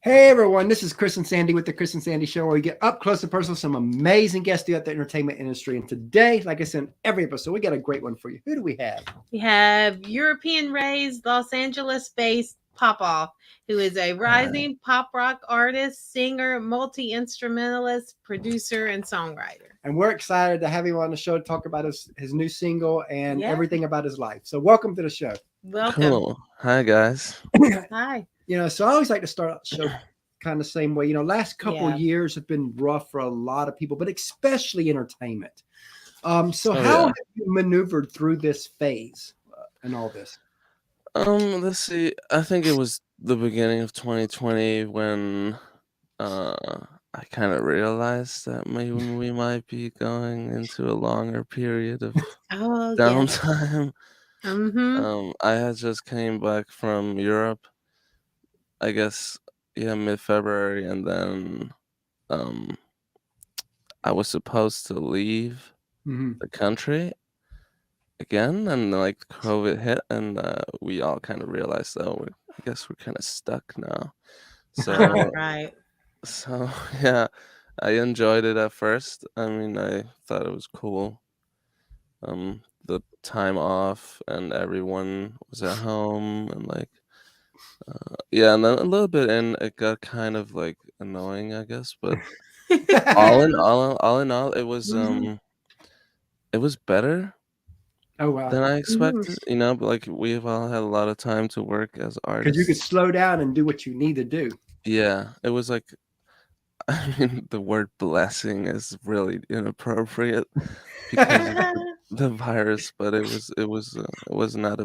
Hey everyone, this is Chris and Sandy with the Chris and Sandy Show, where we get up close and personal with some amazing guests throughout the entertainment industry. And today, like I said, in every episode, we got a great one for you. Who do we have? We have European-raised, Los Angeles-based POPOFF, who is a rising pop rock artist, singer, multi-instrumentalist, producer, and songwriter. And we're excited to have him on the show to talk about his new single and Yeah. everything about his life. So welcome to the show. Welcome. Cool. Hi, guys. Hi. So I always like to start out the show kind of the same way. Last couple Yeah. of years have been rough for a lot of people, but especially entertainment. So Oh, how yeah. have you maneuvered through this phase and all this? Let's see. I think it was the beginning of 2020 when I kind of realized that maybe we might be going into a longer period of Oh, yeah. downtime. Mm-hmm. I had just came back from Europe, I guess, mid-February, and then um I was supposed to leave Mhm. the country again, and like COVID hit, and we all kind of realized, oh, I guess we're kind of stuck now. So, Right. so yeah, I enjoyed it at first. I mean, I thought it was cool. The time off, and everyone was at home, and like, yeah, and then a little bit in, it got kind of like annoying, I guess. But all in all, Mhm. it was better Oh wow. than I Mhm. expected, but like we've all had a lot of time to work as Because you could artists. slow down and do what you need to do. Yeah, it was like, I mean, the word blessing is really inappropriate because of the virus, but it was not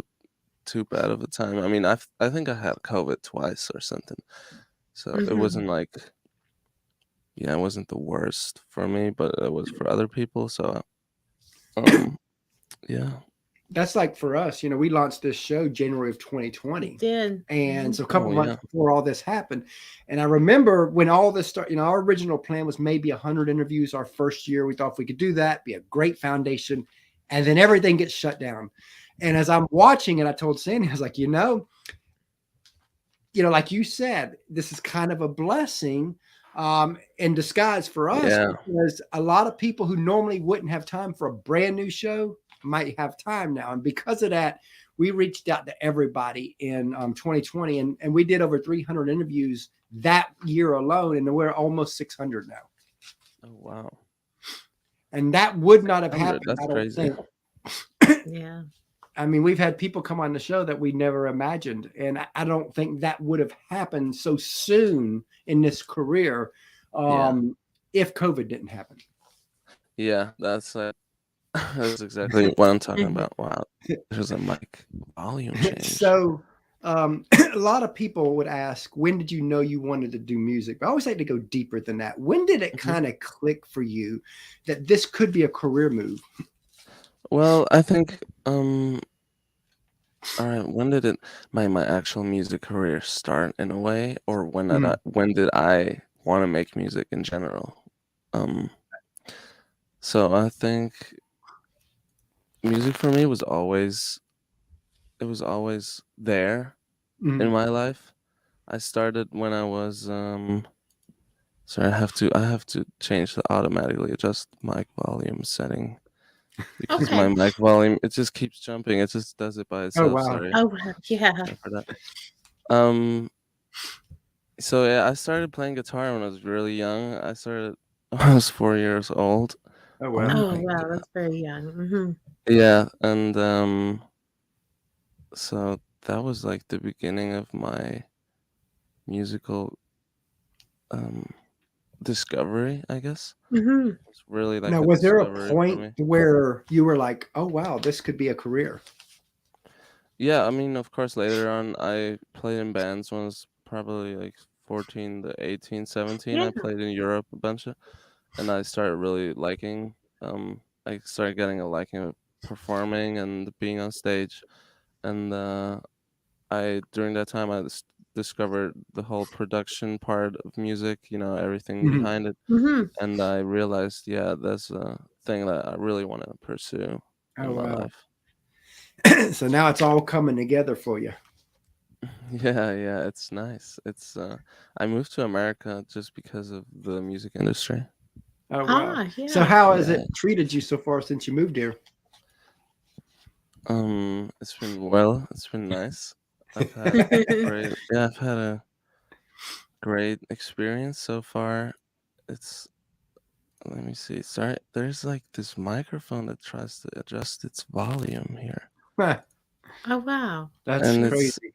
too bad of a time. I mean, I think I had COVID twice or something, so it Mhm. wasn't like, yeah, it wasn't the worst for me, but it was for other people. So, um, yeah, That's like for us, we launched this show January of We 2020. did. And so a couple oh months yeah, before all this happened. And I remember when all this started, our original plan was maybe 100 interviews our first year. We thought if we could do that, be a great foundation. And then everything gets shut down. And as I'm watching it, I told Sandy, I was like, like you said, this is kind of a blessing in disguise for us, yeah, because a lot of people who normally wouldn't have time for a brand new show might have time now. And because of that, we reached out to everybody in 2020, and we did over 300 interviews that year alone. And we're almost 600 now. oh wow, And that would not have 100, happened, that's I don't crazy. think. Yeah. I mean, we've had people come on the show that we never imagined, and I don't think that would have happened so soon in this career Yeah, if COVID didn't happen. yeah, that's exactly what I'm talking Mhm. about. Wow, there's a mic volume change. So, a lot of people would ask, when did you know you wanted to do music? But I always like to go deeper than that. When did it Mhm. kind of click for you that this could be a career move? Well, I think all right, when did my actual music career start in a way, or Mm, when did I want to make music in general? Um, so I think music for me was always there in mm. my life. I started when I was sorry, I have to change the automatically adjust mic volume setting because my Okay. mic volume, it just keeps jumping. It just does it by Oh, itself. wow. Sorry. Oh, wow. Yeah. Sorry for that. Um So yeah, I started playing guitar when I was really young. I started when I was 4 years old. Oh, Oh wow. Oh, my wow. god. That's very young. Mm-hmm. Yeah, and so that was like the beginning of my musical um discovery, I guess. Mm-hmm. It's really like Now, a was there a discovery for point me. where you were like, oh, wow, this could be a career? Yeah, I mean, of course, later on, I played in bands when I was probably like 14 to 18, 17. Yeah. I played in Europe a bunch of, and I started really liking, I started getting a liking of performing and being on stage. And during that time, I discovered the whole production part of music, everything Mhm. behind it. Mm-hmm. And I realized, yeah, that's a thing that I really want to Oh, in my wow. life. So now it's all coming together for you. Yeah, yeah, it's nice. I moved to America just because of the music industry. Oh wow. Ah, So yeah. how has Yeah. it treated you so far since you moved here? It's been nice. I've had a great experience so far. It's Let me see. Sorry, there's like this microphone that tries to adjust its volume here. Oh, wow. That's And crazy.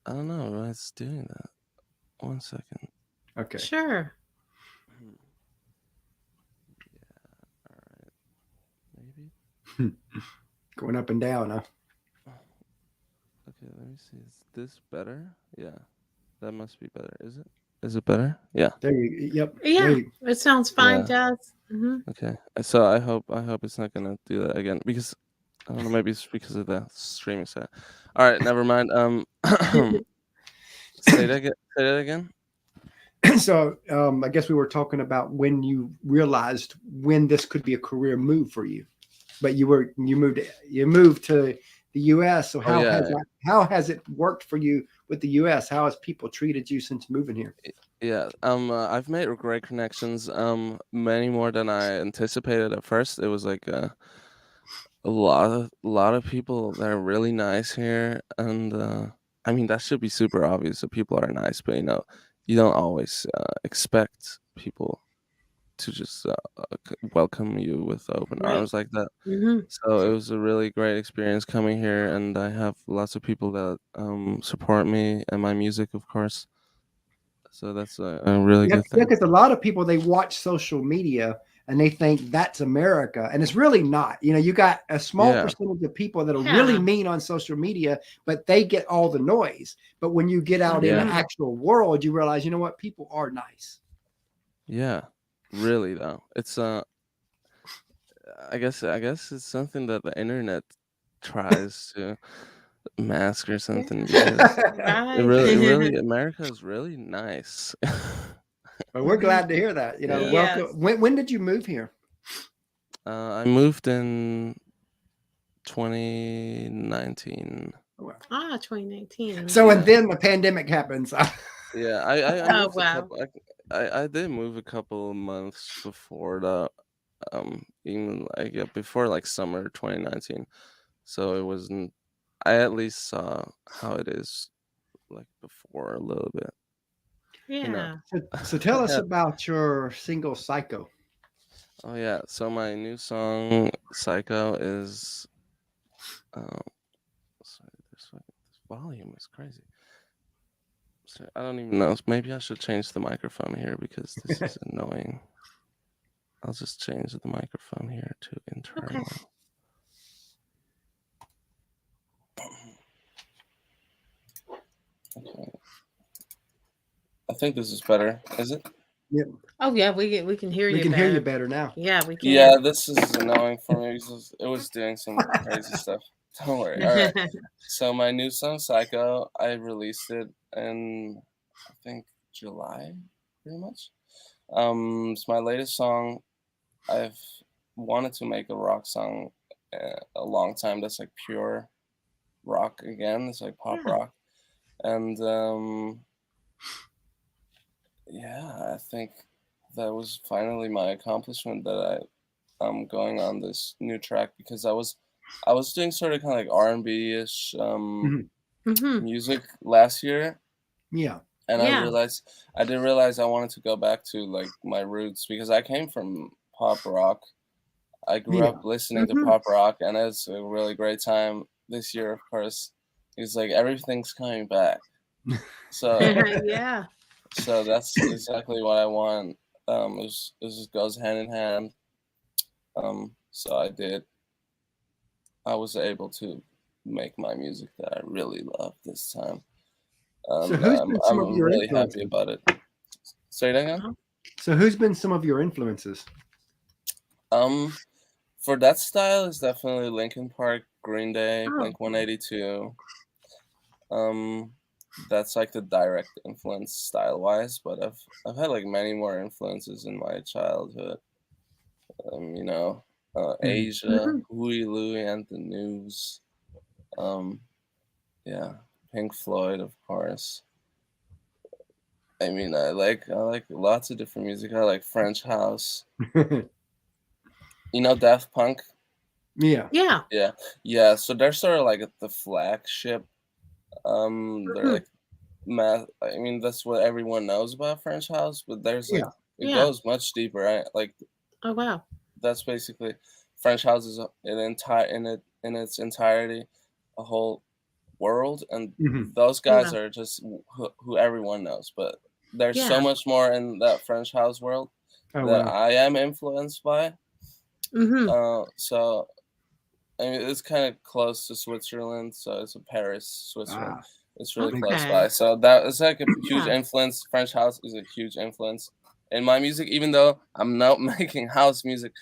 I don't know why it's doing that. One second. Okay. Sure. Hmm, All right, maybe. Going up and down, huh? Okay, let me see. Is this better? Yeah, that must be better. Is it? Is it better? Yeah. There you yep. There Yeah, you it sounds fine Yeah. to us. Okay. So I hope it's not gonna do that again because I don't know. Maybe it's because of the streaming side. All right, never mind. Say that again. so I guess we were talking about when you realized when this could be a career move for you. But you moved to the US. So Oh yeah, how has it worked for you with the US? How has people treated you since moving here? yeah. I've made great connections. Many more than I anticipated at first. It was like a lot of people that are really nice here, and I mean that should be super obvious that people are nice, but you don't always expect people to just welcome you with open Right. arms like that. Hmm. So it was a really great experience coming here, and I have lots of people that support me and my music, of course. So that's a really Yeah, good yeah, thing. because a lot of people they watch social media and they think that's America, and it's really not. You know, you got a small Yeah, percentage of people that are really Yeah. mean on social media, but they get all the noise. But when you get out in the yeah, Hmm. actual world, you realize, you know what, people are nice. yeah. Really though, it's I guess it's something that the internet tries to mask or something because Right. it really America is really nice. But we're glad to hear that. You know, Yeah. welcome. Yes. When did you move here? I moved in 2019. Oh, wow. Ah, 2019. So and Yeah. then the pandemic happens. Yeah, I Oh, moved a wow. couple. I did move a couple of months before that. Even like yeah, before like summer 2019. So it wasn't. I at least saw how it is like before a little bit. You know. Yeah. So tell us about your single "Psycho." Oh yeah. So my new song "Psycho" is. Um, sorry, this volume is crazy. So I don't even know. Maybe I should change the microphone here because this is annoying. I'll just change the microphone here to Okay. internal. Okay. I think this is better. Is it? Yep, Oh, yeah, we can hear we you can hear you better. better now. Yeah, we Yeah, can. this is annoying for me because it was doing some crazy stuff. Don't worry. All right. So my new song "Psycho," I released it in I think July, pretty much. It's my latest song. I've wanted to make a rock song a long time. That's like pure rock again. It's like pop Yeah. rock, and yeah, I think that was finally my accomplishment that I'm going on this new track because I was doing sort of kind of like R&B ish Mhm. Hmm. music last year, Yeah, and Yeah. I did realize I wanted to go back to like my roots because I came from pop rock. I grew yeah. up listening to Hmm. pop rock, and it's a really great time this year. Of course, it's like everything's coming back. So Yeah. so that's exactly what I want. It just goes hand in hand. So I was able to make my music that I really love this time, So and who's been some of I'm your really happy influences? about it. Say that again. Uh-huh. So who's been some of your influences? Um, for that style is definitely Linkin Park, Green Day, Oh, Blink 182. Um, that's like the direct influence style wise, but I've had like many more influences in my childhood. You know, Mhm. Asia, hmm. Huey Louie and the News. Um, yeah, Pink Floyd, of course. I mean, I like lots of different music. I like French house. You know Daft Punk? Yeah. Yeah. Yeah, yeah. So they're sort of like the flagship. They're Mhm. like math. I mean, that's what everyone knows about French house, but there's like Yeah. it Yeah. goes much deeper, right? Like Oh wow. that's basically French house is in its entirety a whole world, and Mhm. those guys Yeah. are just who everyone knows. But there's so Yeah. much more in that French house world Oh, that wow. I am influenced by. Mhm. So I mean, it's kind of close to Switzerland, so it's Paris, Switzerland. Ah, It's really close Okay. by. So that is like a huge Yeah. influence. French house is a huge influence in my music, even though I'm not making house music.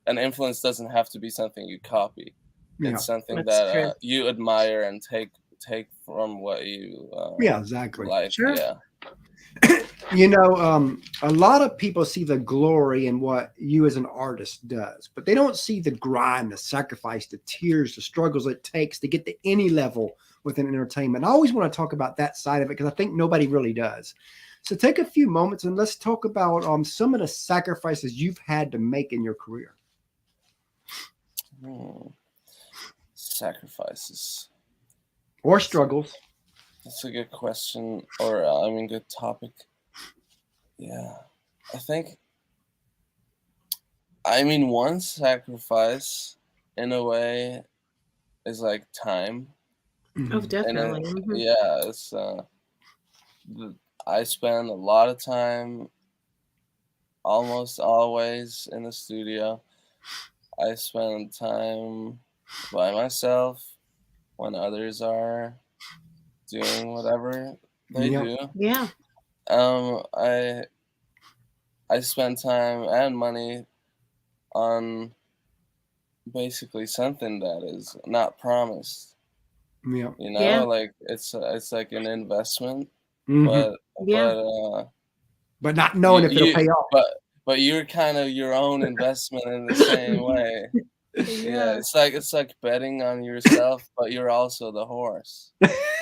An influence doesn't have to be something you copy. yeah. It's something That's that true. you admire and take from what you Yeah, exactly. like. Sure. Yeah, A lot of people see the glory in what you as an artist does, but they don't see the grind, the sacrifice, the tears, the struggles it takes to get to any level within entertainment. I always want to talk about that side of it because I think nobody really does. So take a few moments and let's talk about some of the sacrifices you've had to make in your career hmm. Sacrifices. or struggles. That's a good question, or I mean, good topic. Yeah, I think. I mean, one sacrifice, in a way, is like time, Oh, Mhm. and definitely. Mhm. yeah, it's the, I spend a lot of time, almost always in the studio. I spend time by myself when others are doing whatever they Yep. do. Yeah. Um, I I spend time and money on basically something that is not promised. Yep. You know, Yeah. like it's like an investment, Hmm. but Yeah. but But not knowing if it'll you pay off. but but you're kind of your own investment in the same way. Yeah, Yeah. it's like betting on yourself, but you're also the horse.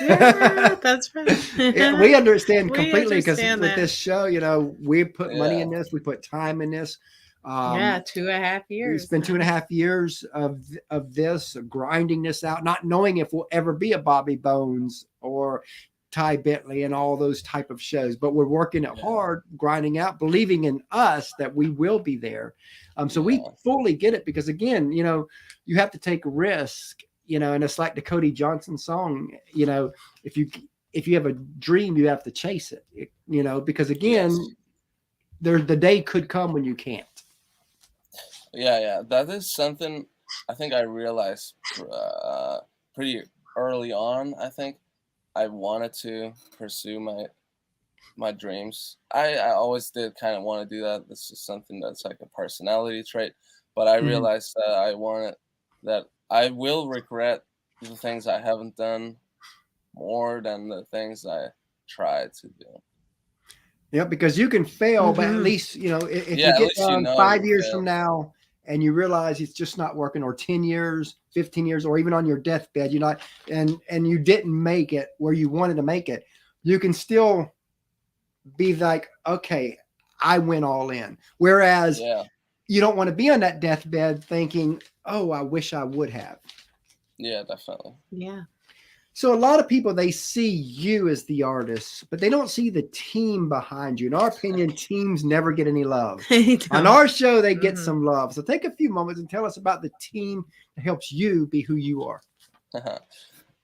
Yeah. That's right. Yeah, we understand We completely because understand with that. this show, we put money Yeah, in this, we put time in this. Yeah. Um, 2.5 it's years been two and a now. half years of this grinding this out, not knowing if we'll ever be a Bobby Bones or Ty Bentley and all those type of shows, but we're working it yeah, hard, grinding out, believing in us that we will be there. So we yeah, fully get it because again, you have to take risk, and it's like the Cody Johnson song, if you if you have a dream, you have to chase it, because yes. again, the day could come when you can't. Yeah, yeah. That is something I think I realized pretty early on. I think I wanted to pursue my dreams. I always did kind of want to do that. This is something that's like a personality trait. But I Mhm. realized that I will regret the things I haven't done more than the things I tried to do. Yeah, because you can fail, but at Hmm. least, if Yeah, you at get least you done know you 5 years from failed. now and you realize it's just not working, or 10 years, 15 years, or even on your deathbed, you're not, and you didn't make it where you wanted to make it, you can still be like, okay, I went all in. Whereas Yeah, you don't want to be on that deathbed thinking, oh, I wish I would have. yeah, definitely. Yeah. So a lot of people, they see you as the artist, but they don't see the team behind you. In our opinion, teams never get any love. They On don't. our show, they get Hmm. some love. So take a few moments and tell us about the team that helps you be who you are.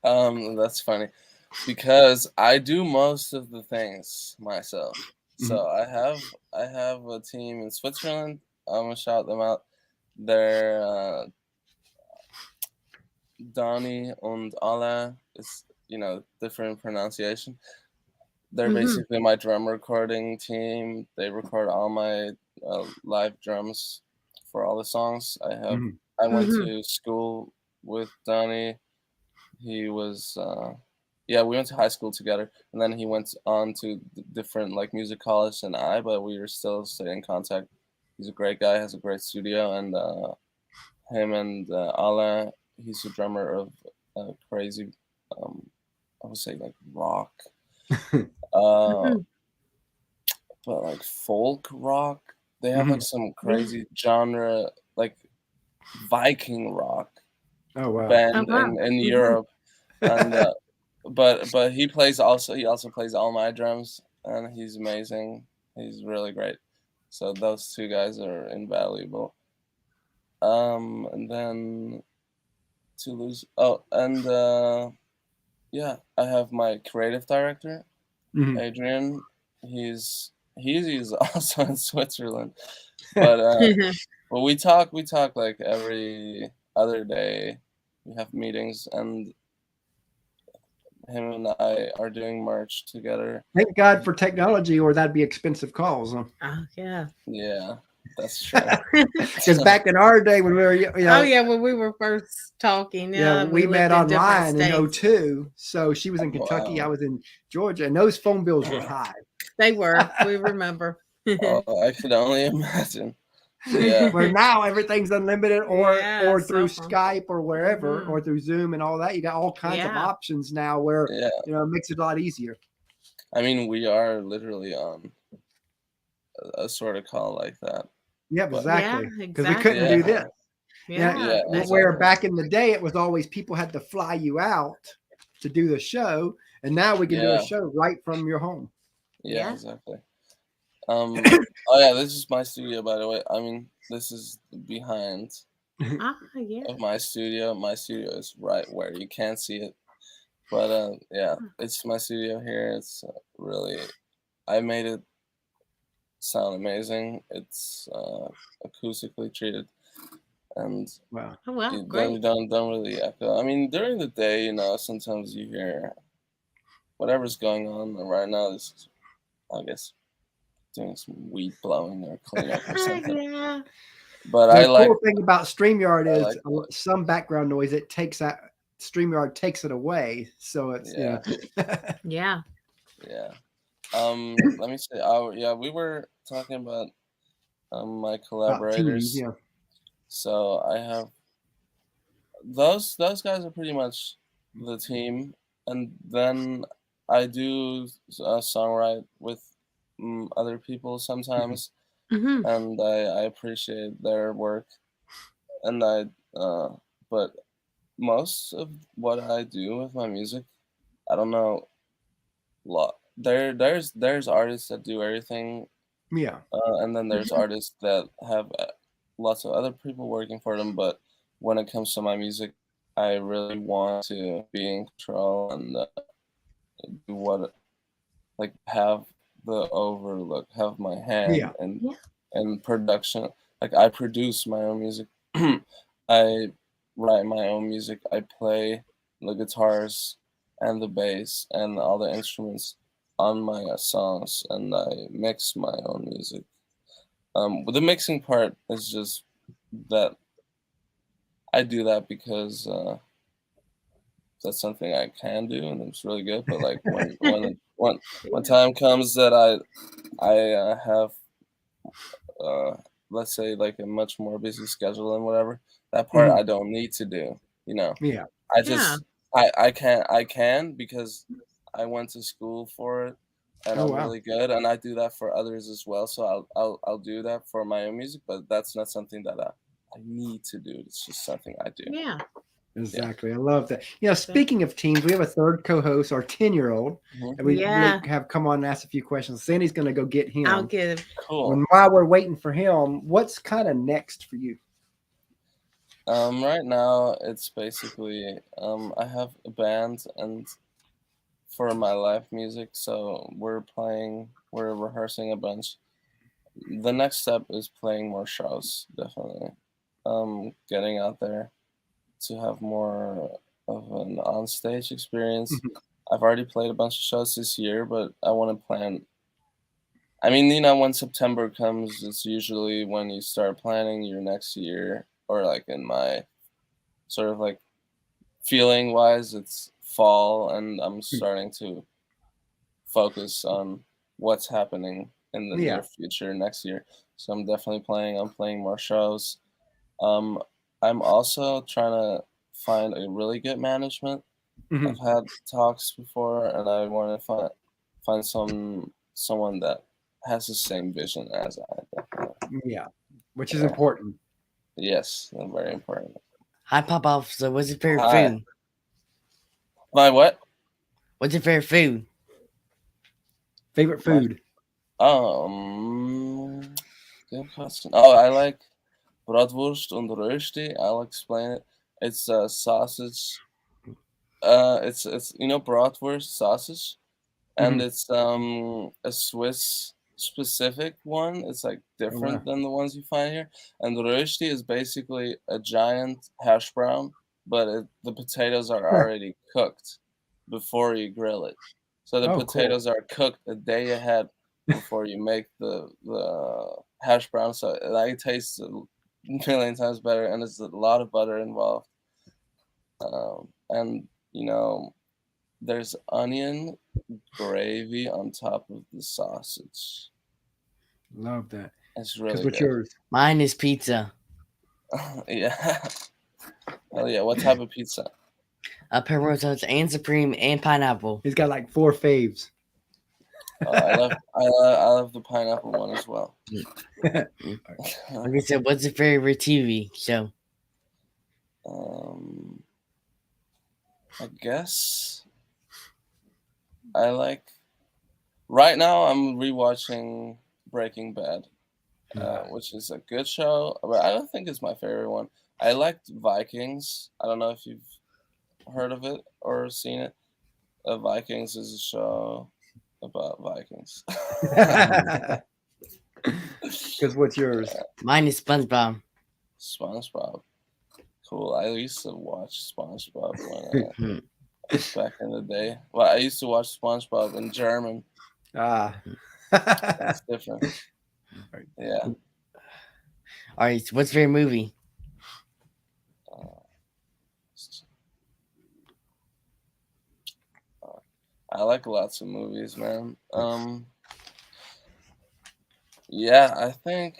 That's funny because I do most of the things myself. Mhm. So I have a team in Switzerland. I'm gonna shout them out. They're Donnie and Alain. It's different pronunciation. They're Hmm. basically my drum recording team. They record all my live drums for all the songs. Mhm. I went Hmm. to school with Donnie. He was yeah, we went to high school together, and then he went on to different like music college than I, but we were still staying in contact. He's a great guy, has a great studio, and him and Alain, he's the drummer of Crazy, um, I would say like rock, uh, Mhm. but like folk rock. They have like Mhm. some Yeah. crazy genre, like Viking rock Oh wow. Oh, band wow. in Mhm. Europe, and but he also plays all my drums, and he's amazing. He's really great. So those two guys are invaluable. And then Toulouse. Oh, and yeah, I have my creative director, Mhm. Adrian. He's also in Switzerland, but we talk like every other day. We have meetings, and him and I are doing merch together. Thank God for technology, or that'd be expensive calls. Oh, yeah. Yeah, that's true. Because back in our day when we were, Oh, yeah, when we were first talking, yeah, yeah, we we met lived in different online in states. '02. So she was in Kentucky, I Wow. was in Georgia, and those phone bills were high. They were. We remember. Oh, I could only imagine. Yeah, Where now everything's unlimited, Yeah, or through cell phone. Skype or wherever, Mhm. or through Zoom and all that. You got all kinds of Yeah. options now where yeah. it makes it a lot easier. I mean, we are literally on a sort of call like that, Yeah, but Yeah, exactly. Because we couldn't exactly. do this. yeah, Yeah, Yeah, yeah, that's where exactly. back in the day it was always people had to fly you out to do the show, and now we can do a Yeah, show right from your home. yeah, yeah. exactly. Oh yeah, this is my studio, by the way. I mean, this is behind Ah, yeah. of my studio. My studio is right where you can't see it, but yeah, it's my studio here. It's really, I made it sound amazing. It's acoustically treated, and Wow. Oh, well, it great. don't really echo. I mean, during the day, sometimes you hear whatever's going on. And right now, this is, I guess, doing some weed blowing or cleanup or something. Yeah. But The cool thing about StreamYard I is like it. some background noise it takes that StreamYard takes it away. So it's Yeah, Yeah. yeah. Let me see. Yeah, we were talking about my about teams, collaborators. yeah. So I have those guys are pretty much the team, and then I do songwrite with other people Mhm. sometimes, Mhm. and I appreciate their work, and uh, but most of what I do with my music, I don't know, there's artists that do everything, Yeah. and then there's Mhm. artists that have lots of other people working for them. But when it comes to my music, I really want to be in control and do what, like, have the overlook, have my hand Yeah. Yeah. and production. Like, I produce my own music. I write my own music. I play the guitars and the bass and all the instruments on my songs, and I mix my own music. But the mixing part is just that I do that because that's something I can do, and it's really good. But like when time comes that I have uh, let's say like a much more busy schedule and whatever, that part Mhm. I don't need to do. You know, Yeah. I Yeah. just I can because I went to school for it, and Oh I'm wow. really good, and I do that for others as well. So I'll do that for my own music, but that's not something that I need to do. It's just something I do. Yeah. Yeah. Exactly. I love that. So, Speaking of teams, we have a third co-host, our 10-year-old, Hmm. and we yeah. have come on and asked a few questions. Sandy's going to go get I'll him. give. Cool. While we're waiting for him, what's kind of next for you? Right now it's basically I have a band and for my live music, so we're rehearsing a bunch. The next step is playing more shows, definitely. Getting out there to have more of an on-stage experience. Mhm. I've already played a bunch of shows this year, but I want to plan. I mean, when September comes, it's usually when you start planning your next year, or like in my sort of like feeling wise, it's fall, and I'm starting to focus on what's happening in the near Yeah. future next year. So I'm definitely playing. I'm playing more shows. Um, I'm also trying to find a really good management Mhm. I've had talks before, and I want to find someone that has the same vision as I. Definitely. Yeah, which is Yeah. important. Yes, they're very important. Hi, Popoff. So, what's your favorite Hi. food? My what? What's your favorite food? Favorite food? Good question. Oh, I like bratwurst und rösti. I'll explain it. It's sausage. It's bratwurst sausage, and Mhm. it's a Swiss specific one. It's like Oh, different wow. than the ones you find here. And the rösti is basically a giant hash brown, but the potatoes are already cooked before you grill it. So the Oh, cool. potatoes are cooked a day ahead before you make the hash brown. So it like tastes a million times better, and there's a lot of butter involved. And there's onion gravy on top of the sausage. Love that. It's Because really what's good. yours? Mine is pizza. Yeah. Hell yeah. What type of pizza? Pepperoni toast and supreme and pineapple. He's got like 4 faves. Oh, I love the pineapple one as well. Like I said, what's your favorite TV show? I guess I like. Right now, I'm rewatching Breaking Bad, which is a good show, but I don't think it's my favorite one. I liked Vikings. I don't know if you've heard of it or seen it. Vikings is a show about Vikings. Because what's yours? Mine is SpongeBob. SpongeBob. Cool. I used to watch SpongeBob when back in the day. Well, I used to watch SpongeBob in German. Ah. It's different. Yeah. All right, so what's your favorite movie? I like lots of movies, man. Yeah, I think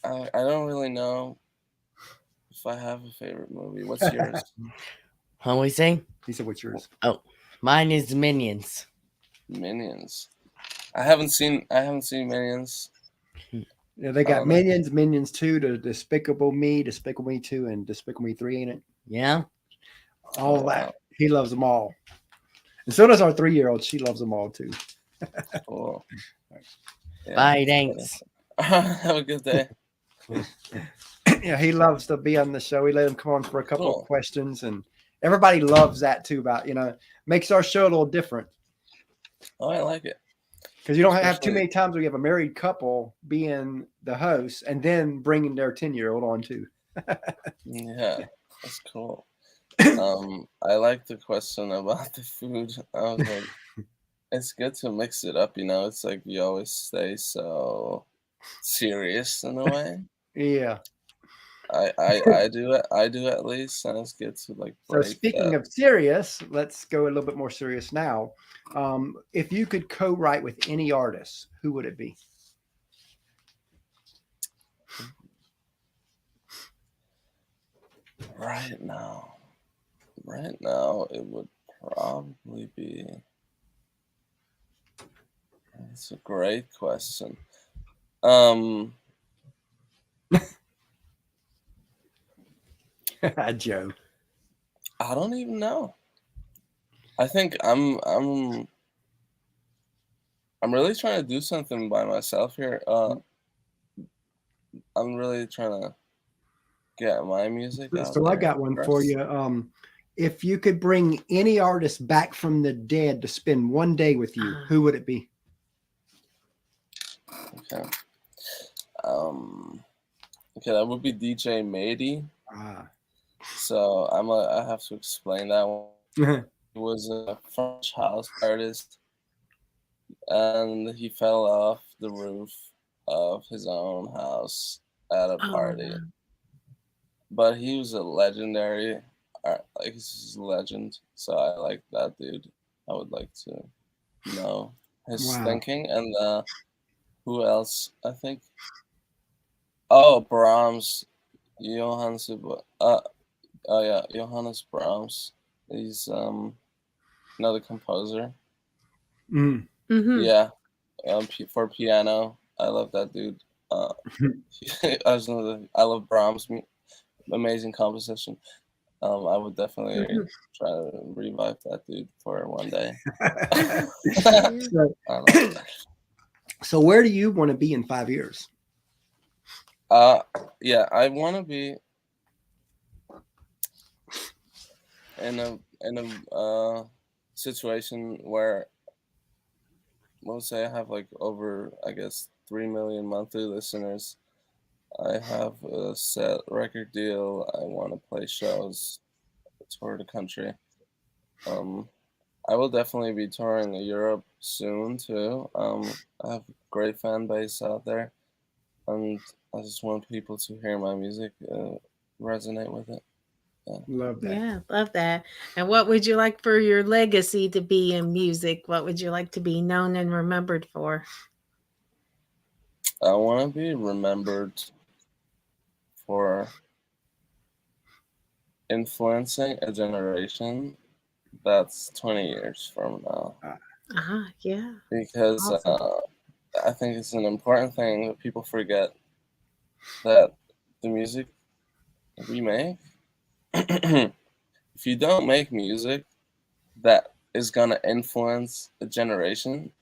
I don't really know if I have a favorite movie. What's yours? What we say? He said, what's yours? Oh, mine is Minions. Minions. I haven't seen Minions. Yeah, they got Minions, Minions 2, the Despicable Me, Despicable Me 2, and Despicable Me 3 in it. Yeah. All that. He loves them all. And so does our 3-year-old. She loves them all too. Cool. Yeah. Bye, thanks. Have a good day. Yeah, he loves to be on the show. We let him come on for a couple Cool. of questions, and everybody loves that too. About makes our show a little different. Oh, I like it. Because you don't have too many times where you have a married couple being the host and then bringing their 10-year-old on too. Yeah, that's cool. I like the question about the food. I was like, it's good to mix it up, It's like you always stay so serious in a way. Yeah. I do it. I do at least, and it's good to like So break speaking that. of serious, let's go a little bit more serious now. If you could co-write with any artist, who would it be? Right now, it would probably be. That's a great question. Joe. I don't even know. I think I'm really trying to do something by myself here. I'm really trying to get my music out So I there got one for first. you. If you could bring any artist back from the dead to spend one day with you, who would it be? Okay. Okay, that would be DJ Mady. So I have to explain that one. He was a French house artist, and he fell off the roof of his own house at a party. no. But he was a legendary, like he's a legend. So I like that dude. I would like to know his thinking. And who else? I think. Oh, Brahms, Johannes. Oh yeah, Johannes Brahms. He's another composer. Mm. Mm-hmm. Yeah, for piano, I love that dude. I love Brahms, amazing composition. I would definitely Mm-hmm. try to revive that dude for one day. so, I don't know. so where do you want to be in 5 years? Yeah, I want to be in a situation where, let's say, I have like over, I guess, 3 million monthly listeners. I have a set record deal. I want to play shows, tour the country. I will definitely be touring Europe soon too. I have a great fan base out there, and I just want people to hear my music, resonate with it. Yeah. Love that. Yeah, love that. And what would you like for your legacy to be in music? What would you like to be known and remembered for? I want to be remembered for influencing a generation that's 20 years from now, Uh-huh. Yeah. because Awesome. I think it's an important thing that people forget that the music we make, if you don't make music that is gonna influence a generation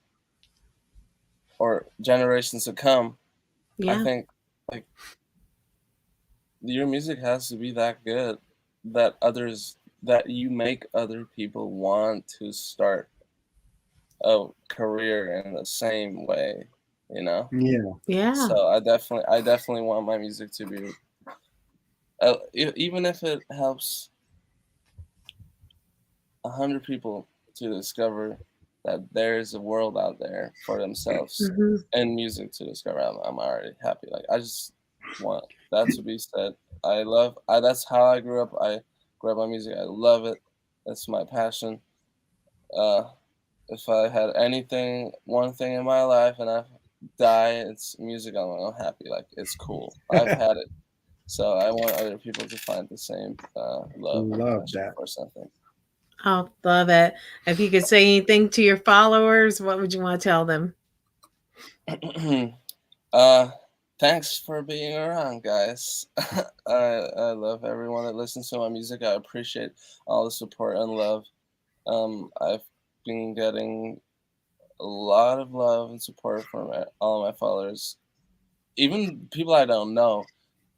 or generations to come, I Yeah. think like your music has to be that good that you make other people want to start a career in the same way, you know. Yeah. Yeah. So I definitely want my music to be, even if it helps 100 people to discover that there is a world out there for themselves Mm-hmm. and music to discover. I'm already happy. Like, I just want that to be said. That's how I grew up. I grew up on music. I love it. That's my passion. Uh, if I had one thing in my life and I die, it's music. I'm happy. Like, it's cool. I've had it. So I want other people to find the same love and Love passion that. for something. Oh, love it. If you could say anything to your followers, what would you want to tell them? uh, Thanks for being around, guys. I love everyone that listens to my music. I appreciate all the support and love. I've been getting a lot of love and support from all of my followers, even people I don't know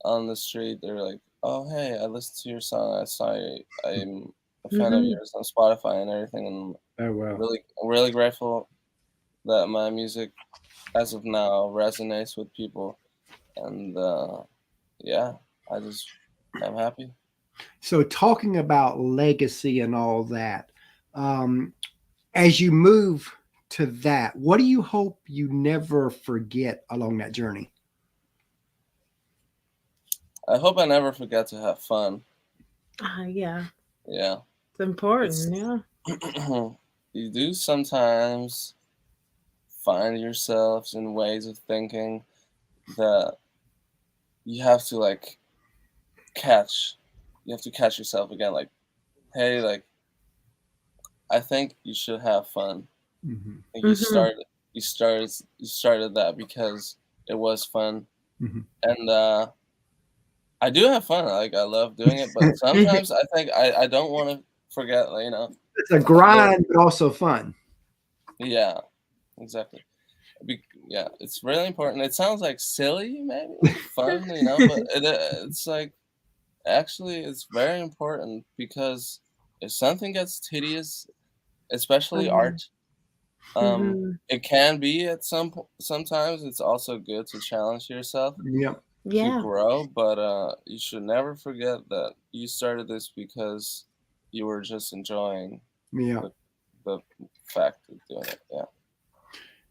on the street. They're like, "Oh, hey, I listened to your song. I saw you. I'm a fan of Mm-hmm. yours on Spotify and everything." And Oh wow. really grateful that my music, as of now, resonates with people. And yeah, I'm happy. So talking about legacy and all that, um, as you move to that, what do you hope you never forget along that journey? I hope I never forget to have fun. Yeah. Yeah, It's important. it's Yeah. you do sometimes find yourselves in ways of thinking that you have to like catch. You have to catch yourself again. Like, hey, like, I think you should have fun. Mm-hmm. And Mm-hmm. you started that because it was fun, Mm-hmm. and I do have fun. Like, I love doing it, but sometimes I think I don't want to forget. Like, It's a the grind, but also fun. yeah, exactly. Yeah, it's really important. It sounds like silly, maybe like fun, but it's like actually it's very important because if something gets tedious, especially art, Mm-hmm. it can be at sometimes. It's also good to challenge yourself Yep. to Yeah. grow, but you should never forget that you started this because you were just enjoying Yeah. the the fact of doing it. Yeah.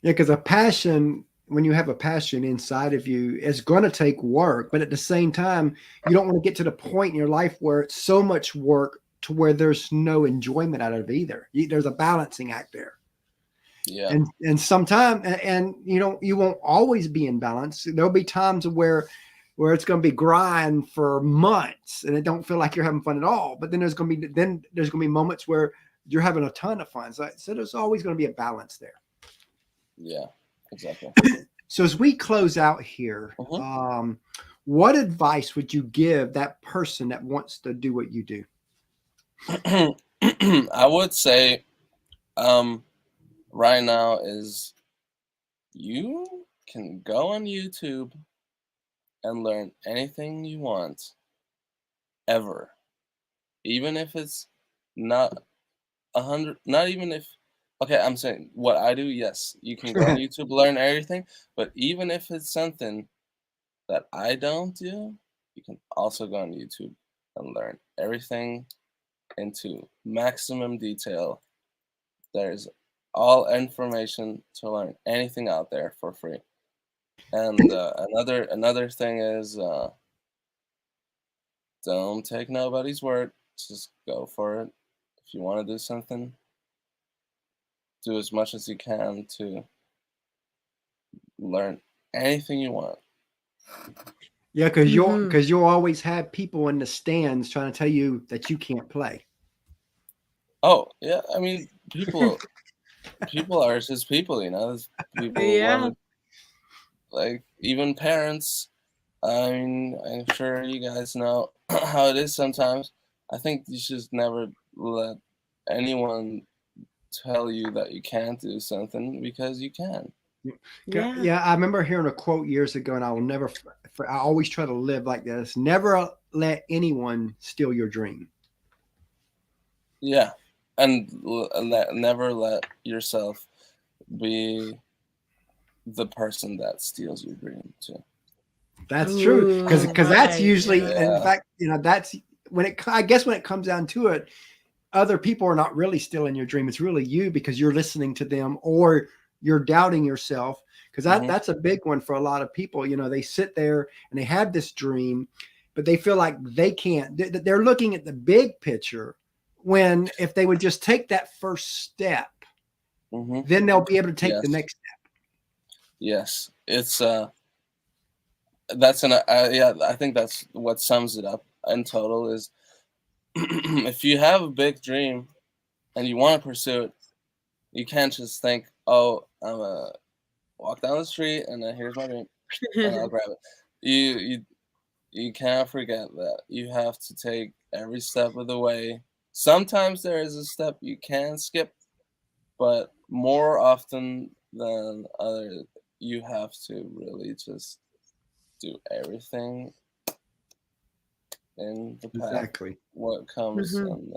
Yeah, because a passion, when you have a passion inside of you, it's going to take work. But at the same time, you don't want to get to the point in your life where it's so much work to where there's no enjoyment out of either. There's a balancing act there. Yeah. And sometimes, and you won't always be in balance. There'll be times where where it's going to be grind for months and it don't feel like you're having fun at all. But then there's going to be moments where you're having a ton of fun. So there's always going to be a balance there. Yeah, exactly. So as we close out here, what advice would you give that person that wants to do what you do? I would say right now is you can go on YouTube and learn anything you want ever. Even if it's not 100, not even if, okay, I'm saying what I do, yes, you can go on YouTube, learn everything, but even if it's something that I don't do, you can also go on YouTube and learn everything into maximum detail. There's all information to learn anything out there for free. And another thing is don't take nobody's word. Just go for it. If you want to do something, do as much as you can to learn anything you want. Yeah, because you'll always have people in the stands trying to tell you that you can't play. Oh yeah, I mean people are just people, you know. There's people want to, like, even parents. I mean, I'm sure you guys know how it is sometimes. I think you should never let anyone tell you that you can't do something because you can. Yeah, I remember hearing a quote years ago, and I will never. I always try to live like this: never let anyone steal your dream. Yeah, and never let yourself be the person that steals your dream too. That's true, because that's usually, Yeah. in fact, that's when it. I guess when it comes down to it, other people are not really stealing your dream. It's really you, because you're listening to them or you're doubting yourself. Because that's a big one for a lot of people. They sit there and they have this dream, but they feel like they can't. They're looking at the big picture, when if they would just take that first step, then they'll be able to take the next step. Yes, it's that's yeah, I think that's what sums it up in total is if you have a big dream and you want to pursue it, you can't just think, oh, I'm gonna walk down the street and then here's my dream and I'll grab it. You can't forget that you have to take every step of the way. Sometimes there is a step you can skip, but more often than other, you have to really just do everything in the path. Exactly. What comes and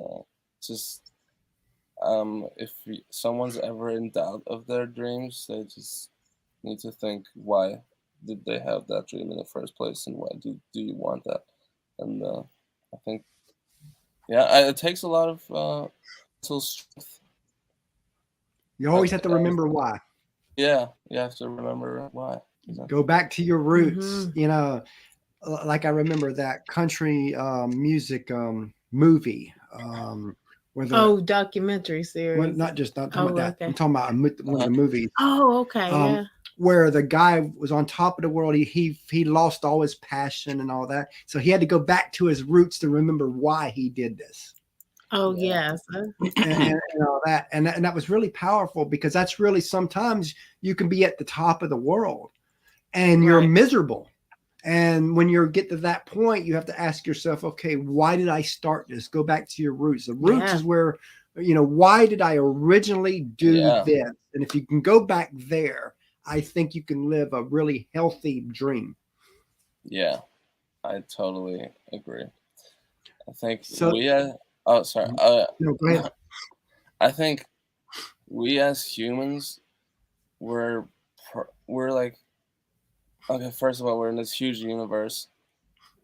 just if someone's ever in doubt of their dreams, they just need to think, why did they have that dream in the first place, and why do you want that? And I think, yeah, it takes a lot of mental strength. You always have to remember why. Yeah, you have to remember why. Go back to your roots. Like I remember that country music movie. Documentary series. Well, not talking about that. Okay. I'm talking about one of the movies. Oh, okay. Yeah. Where the guy was on top of the world. He lost all his passion and all that. So he had to go back to his roots to remember why he did this. Oh, yes. And all that. And that was really powerful, because that's really, sometimes you can be at the top of the world and you're miserable. And when you get to that point, you have to ask yourself, okay, why did I start this? Go back to your roots. The roots is where, why did I originally do this? And if you can go back there, I think you can live a really healthy dream. Yeah, I totally agree. I think oh, sorry. No, go ahead. I think we as humans, we're like, okay, first of all, we're in this huge universe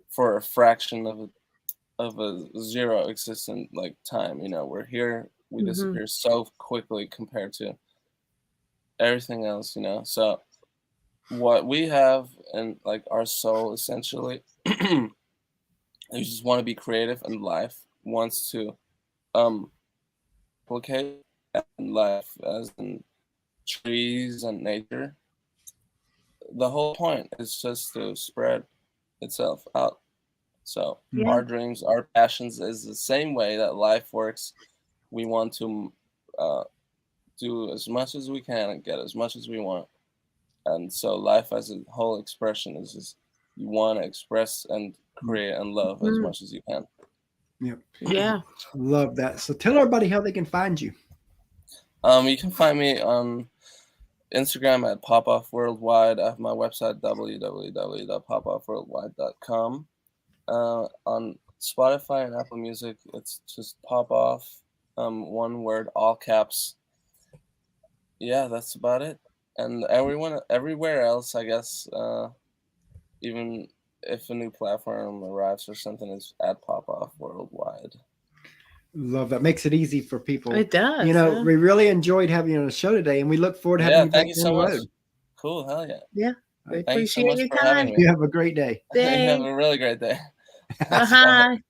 for a fraction of a zero existent like time. We're here, we disappear so quickly compared to everything else. So what we have in like our soul, essentially, you just want to be creative, and life wants to replicate life as in trees and nature. The whole point is just to spread itself out. So Yeah. our dreams, our passions is the same way that life works. We want to do as much as we can and get as much as we want. And so life as a whole expression is just you want to express and create and love as much as you can. Yeah. Love that. So tell everybody how they can find you. You can find me on Instagram at POPOFF Worldwide. I have my website www.popoffworldwide.com. On Spotify and Apple Music, it's just POPOFF, one word, all caps. Yeah, that's about it. And everywhere else, I guess, even if a new platform arrives or something, is at POPOFF Worldwide. Love that. Makes it easy for people. It does. You know, we really enjoyed having you on the show today, and we look forward to having you back thank you down so the much. road. Cool, hell yeah. Yeah. We Thank you so appreciate much your for time. having me. You have a great day. You have a really great day. Bye.